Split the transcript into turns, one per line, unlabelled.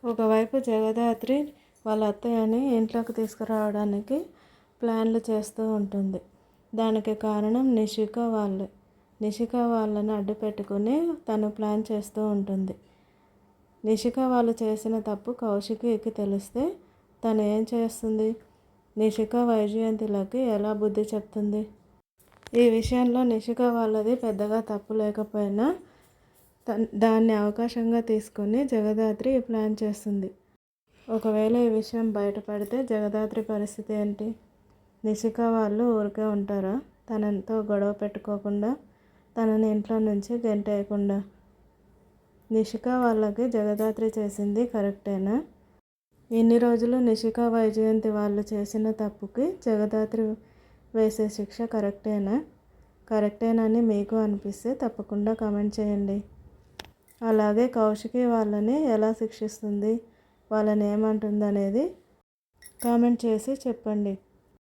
ఒకవైపు జగదాత్రి వాళ్ళ అత్తయ్యని ఇంట్లోకి తీసుకురావడానికి ప్లాన్లు చేస్తూ ఉంటుంది. దానికి కారణం నిషిక వాళ్ళని అడ్డు పెట్టుకుని తను ప్లాన్ చేస్తూ ఉంటుంది. నిషిక వాళ్ళు చేసిన తప్పు కౌశికికి తెలిస్తే తను ఏం చేస్తుంది? నిషిక వైజయంతిలకి ఎలా బుద్ధి చెప్తుంది? ఈ విషయంలో నిషిక వాళ్ళది పెద్దగా తప్పు లేకపోయినా దాన్ని అవకాశంగా తీసుకొని జగదాత్రి ప్లాన్ చేస్తుంది. ఒకవేళ ఈ విషయం బయటపడితే జగదాత్రి పరిస్థితి ఏంటి? నిషిక వాళ్ళు ఊరికే ఉంటారా? తనతో గొడవ పెట్టుకోకుండా, తనని ఇంట్లో నుంచి గెంటేయకుండా? నిషిక వాళ్ళకి జగదాత్రి చేసింది కరెక్టేనా? ఇన్ని రోజులు నిషిక వైజయంతి వాళ్ళు చేసిన తప్పుకి జగదాత్రి వేసే శిక్ష కరెక్టేనని మీకు అనిపిస్తే తప్పకుండా కామెంట్ చేయండి. అలాగే కౌశికి వాళ్ళని ఎలా శిక్షిస్తుంది, వాళ్ళని ఏమంటుంది అనేది కామెంట్ చేసి చెప్పండి.